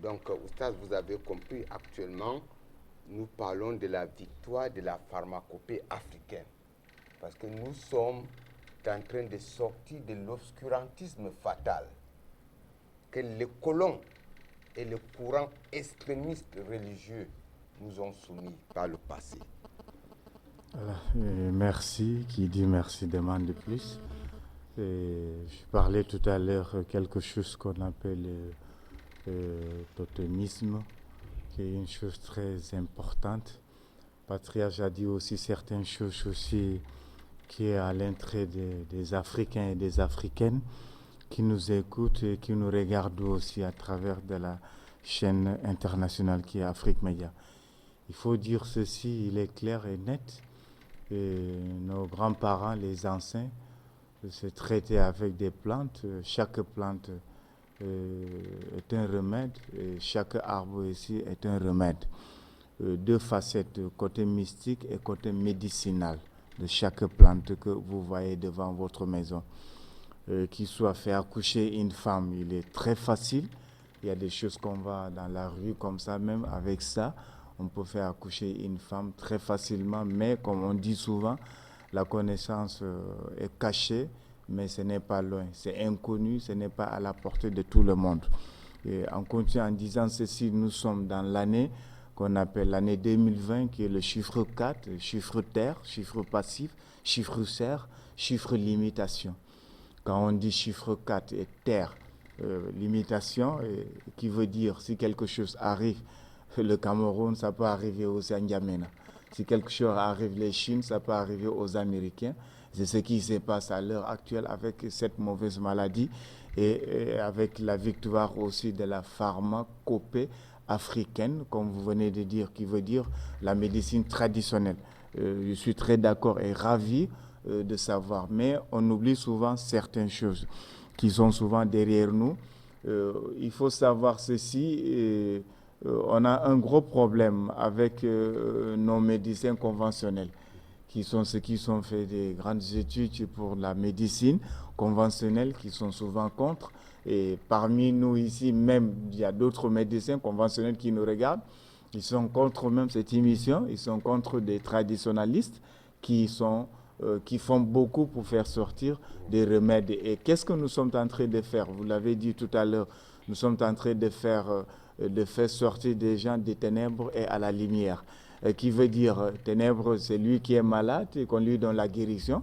Donc, Oustaz, vous avez compris, actuellement, nous parlons de la victoire de la pharmacopée africaine. Parce que nous sommes en train de sortir de l'obscurantisme fatal que les colons et les courants extrémistes religieux nous ont soumis par le passé. Merci, qui dit merci demande plus. Je parlais tout à l'heure quelque chose qu'on appelle totémisme, qui est une chose très importante. Patriarche a dit aussi certaines choses aussi qui est à l'entrée des Africains et des Africaines qui nous écoutent et qui nous regardent aussi à travers de la chaîne internationale qui est Afrique Média. Il faut dire ceci, il est clair et net. Et nos grands-parents, les anciens, se traitaient avec des plantes. Chaque plante est un remède et chaque arbre ici est un remède. Deux facettes, côté mystique et côté médicinal de chaque plante que vous voyez devant votre maison. Qu'il soit fait accoucher une femme, il est très facile. Il y a des choses qu'on va dans la rue comme ça, même avec ça, on peut faire accoucher une femme très facilement, mais comme on dit souvent, la connaissance est cachée, mais ce n'est pas loin, c'est inconnu, ce n'est pas à la portée de tout le monde. Et on continue en disant ceci, nous sommes dans l'année qu'on appelle l'année 2020, qui est le chiffre 4, chiffre terre, chiffre passif, chiffre serre, chiffre limitation. Quand on dit chiffre 4 et terre, limitation, qui veut dire si quelque chose arrive, le Cameroun, ça peut arriver aux N'Djamena. Si quelque chose arrive les Chines, ça peut arriver aux Américains. C'est ce qui se passe à l'heure actuelle avec cette mauvaise maladie et avec la victoire aussi de la pharmacopée africaine, comme vous venez de dire, qui veut dire la médecine traditionnelle. Je suis très d'accord et ravi de savoir, mais on oublie souvent certaines choses qui sont souvent derrière nous. Il faut savoir ceci, on a un gros problème avec nos médecins conventionnels, qui sont ceux qui sont fait des grandes études pour la médecine conventionnelle, qui sont souvent contre. Et parmi nous ici, même, il y a d'autres médecins conventionnels qui nous regardent. Ils sont contre même cette émission, ils sont contre des traditionalistes qui font beaucoup pour faire sortir des remèdes. Et qu'est-ce que nous sommes en train de faire? Vous l'avez dit tout à l'heure, nous sommes en train de faire sortir des gens des ténèbres et à la lumière. Qui veut dire ténèbres, c'est lui qui est malade et qu'on lui donne la guérison,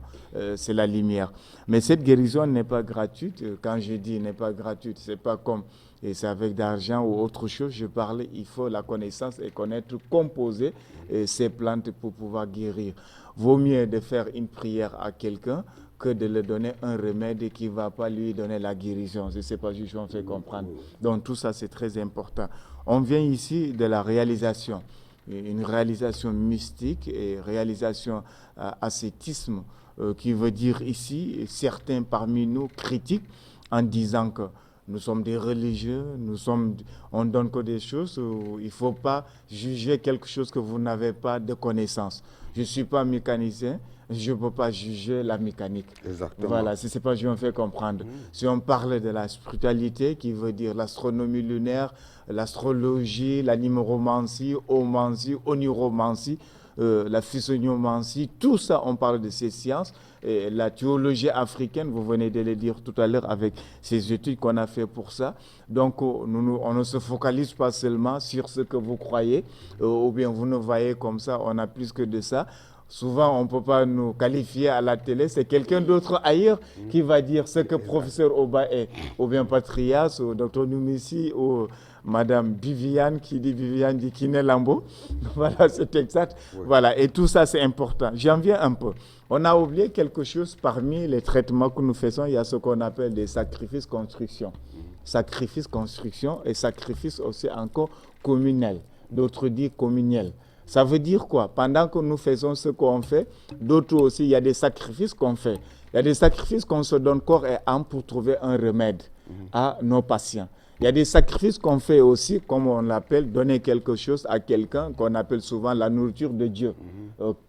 c'est la lumière. Mais cette guérison n'est pas gratuite. Quand je dis n'est pas gratuite, c'est pas comme et c'est avec d'argent ou autre chose. Je parlais, il faut la connaissance et connaître, composer ces plantes pour pouvoir guérir. Vaut mieux de faire une prière à quelqu'un que de lui donner un remède qui ne va pas lui donner la guérison. Je ne sais pas si je me fais comprendre. Donc tout ça, c'est très important. On vient ici de la réalisation. Une réalisation mystique et réalisation ascétisme qui veut dire ici, certains parmi nous critiquent en disant que nous sommes des religieux, on donne que des choses où il ne faut pas juger quelque chose que vous n'avez pas de connaissance. Je ne suis pas mécanicien, je ne peux pas juger la mécanique. Exactement. Voilà, c'est pas je me fais comprendre. Si on parle de la spiritualité, qui veut dire l'astronomie lunaire, l'astrologie, la numéromancie, omancie, oniromancie, la physiognomancie, tout ça, on parle de ces sciences. Et la théologie africaine, vous venez de le dire tout à l'heure avec ces études qu'on a fait pour ça. Donc, on ne se focalise pas seulement sur ce que vous croyez, ou bien vous nous voyez comme ça, on a plus que de ça. Souvent, on ne peut pas nous qualifier à la télé. C'est quelqu'un d'autre ailleurs qui va dire ce que professeur Oba est. Ou bien Patrias, ou Dr Noumissi, ou Madame Viviane qui dit Kiné Lambo. Voilà, c'est exact. Oui. Voilà, et tout ça, c'est important. J'en viens un peu. On a oublié quelque chose parmi les traitements que nous faisons. Il y a ce qu'on appelle des sacrifices construction. Sacrifice construction et sacrifice aussi encore communal. D'autres disent communal. Ça veut dire quoi? Pendant que nous faisons ce qu'on fait, d'autres aussi, il y a des sacrifices qu'on fait. Il y a des sacrifices qu'on se donne corps et âme pour trouver un remède à nos patients. Il y a des sacrifices qu'on fait aussi, comme on l'appelle, donner quelque chose à quelqu'un qu'on appelle souvent la nourriture de Dieu.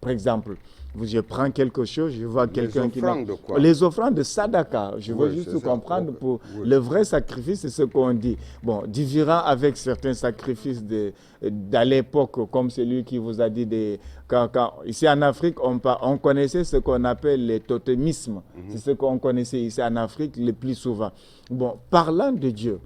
Par exemple, Je prends quelque chose, je vois quelqu'un qui... Les offrandes de quoi? Les offrandes de Sadaka. Je veux Oui, juste c'est ça. comprendre pour Oui. le vrai sacrifice, c'est ce qu'on dit. Bon, différent avec certains sacrifices d'à l'époque, comme celui qui vous a dit, ici en Afrique, on connaissait ce qu'on appelle les totémismes. C'est ce qu'on connaissait ici en Afrique le plus souvent. Bon, parlant de Dieu,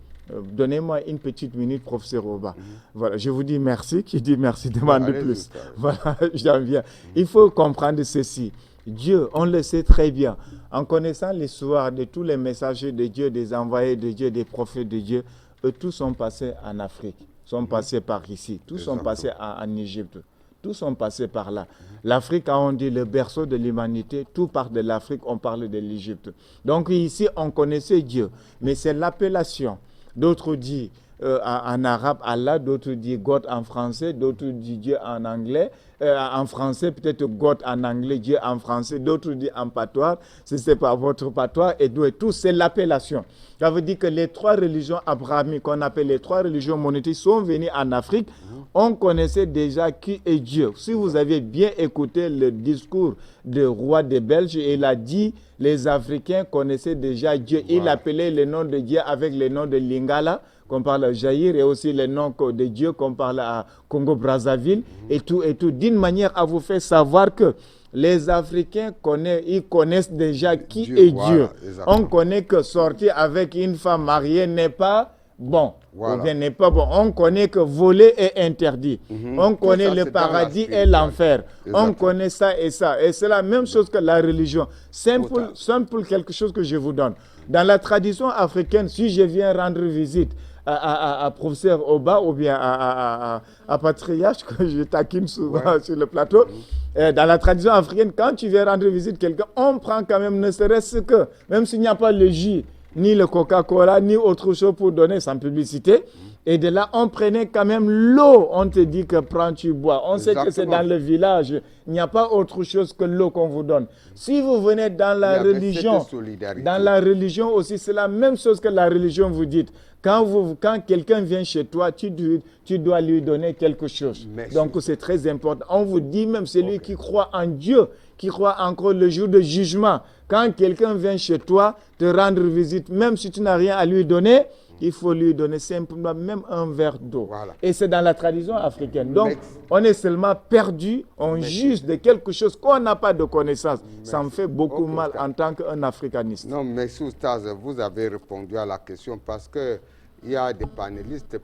donnez-moi une petite minute, professeur Oba. Voilà, je vous dis merci. Qui dit merci demande plus. Voilà, j'en viens. Il faut comprendre ceci. Dieu, on le sait très bien. En connaissant l'histoire de tous les messagers de Dieu, des envoyés de Dieu, des prophètes de Dieu, eux tous sont passés en Afrique, sont passés par ici, tous sont passés en Égypte. Tous sont passés par là. L'Afrique, quand on dit le berceau de l'humanité, tout part de l'Afrique, on parle de l'Égypte. Donc ici, on connaissait Dieu, mais c'est l'appellation. D'autres disent en arabe Allah, d'autres disent God en français, d'autres disent Dieu en anglais, en français peut-être God en anglais, Dieu en français, d'autres disent en patois, si ce n'est pas votre patois, et tout, c'est l'appellation. Ça veut dire que les trois religions abrahamiques, qu'on appelle les trois religions monothéistes, sont venues en Afrique. On connaissait déjà qui est Dieu. Si vous avez bien écouté le discours du roi des Belges, il a dit les Africains connaissaient déjà Dieu. Il appelait le nom de Dieu avec le nom de Lingala, qu'on parle à Jaïr, et aussi le nom de Dieu qu'on parle à Congo-Brazzaville, et tout, d'une manière à vous faire savoir que les Africains connaissent déjà qui est Dieu. On connaît que sortir avec une femme mariée n'est pas bon. Ou bien n'est pas bon. On connaît que voler est interdit. On connaît le paradis et l'enfer. On connaît ça et ça. Et c'est la même chose que la religion. Simple quelque chose que je vous donne. Dans la tradition africaine, si je viens rendre visite à professeur Oba ou bien à Patriarche, que je taquine souvent sur le plateau, dans la tradition africaine, quand tu viens rendre visite à quelqu'un, on prend quand même, ne serait-ce que, même s'il n'y a pas le jus, ni le Coca-Cola, ni autre chose pour donner sans publicité. Et de là, on prenait quand même l'eau. On te dit que prends, tu bois. On sait que c'est dans le village. Il n'y a pas autre chose que l'eau qu'on vous donne. Si vous venez dans la religion, aussi, c'est la même chose que la religion vous dit. Quand quelqu'un vient chez toi, tu dois lui donner quelque chose. Donc, c'est très important. On vous dit même, celui qui croit en Dieu, qui croit encore le jour de jugement, quand quelqu'un vient chez toi te rendre visite, même si tu n'as rien à lui donner, il faut lui donner simplement même un verre d'eau. Et c'est dans la tradition africaine. Donc, on est seulement perdu, on juge de quelque chose qu'on n'a pas de connaissance. Ça me fait beaucoup mal en tant qu'un africaniste. Non, mais Oustaz, vous avez répondu à la question parce qu'il y a des panélistes